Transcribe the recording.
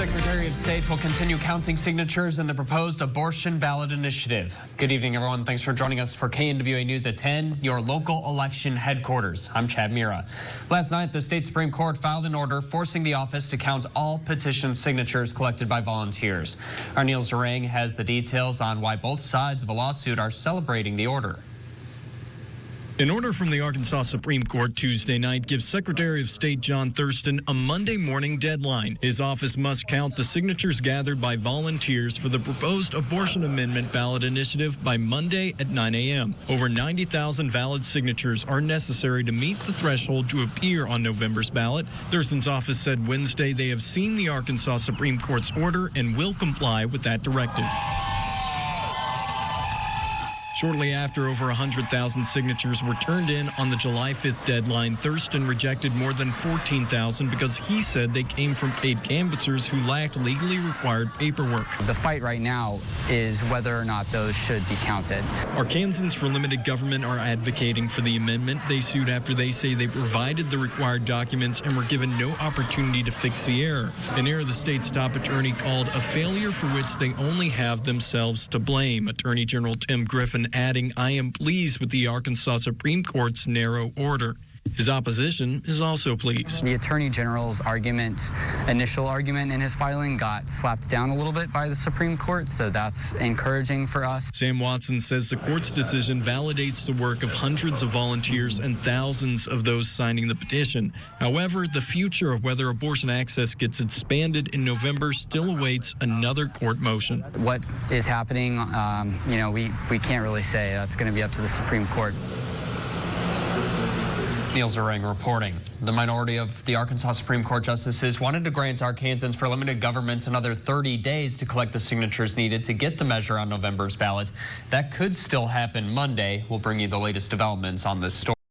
Secretary of State will continue counting signatures in the proposed abortion ballot initiative. Good evening, everyone. Thanks for joining us for KNWA News at 10, your local election headquarters. I'm Chad Mira. Last night, the state Supreme Court filed an order forcing the office to count all petition signatures collected by volunteers. Our Neil Zarang has the details on why both sides of a lawsuit are celebrating the order. An order from the Arkansas Supreme Court Tuesday night gives Secretary of State John Thurston a Monday morning deadline. His office must count the signatures gathered by volunteers for the proposed abortion amendment ballot initiative by Monday at 9 a.m. Over 90,000 valid signatures are necessary to meet the threshold to appear on November's ballot. Thurston's office said Wednesday they have seen the Arkansas Supreme Court's order and will comply with that directive. Shortly after over 100,000 signatures were turned in on the July 5th deadline, Thurston rejected more than 14,000 because he said they came from paid canvassers who lacked legally required paperwork. The fight right now is whether or not those should be counted. Arkansans For Limited Government are advocating for the amendment. They sued after they say they provided the required documents and were given no opportunity to fix the error. An error the state's top attorney called a failure for which they only have themselves to blame. Attorney General Tim Griffin adding, "I am pleased with the Arkansas Supreme Court's narrow order." His opposition is also pleased. The Attorney General's initial argument in his filing got slapped down a little bit by the Supreme Court, so that's encouraging for us. Sam Watson says the court's decision validates the work of hundreds of volunteers and thousands of those signing the petition. However, the future of whether abortion access gets expanded in November still awaits another court motion. What is happening, we can't really say. That's going to be up to the Supreme Court. Neil Zarang reporting. The minority of the Arkansas Supreme Court justices wanted to grant Arkansans For Limited Government another 30 days to collect the signatures needed to get the measure on November's ballot. That could still happen Monday. We'll bring you the latest developments on this story.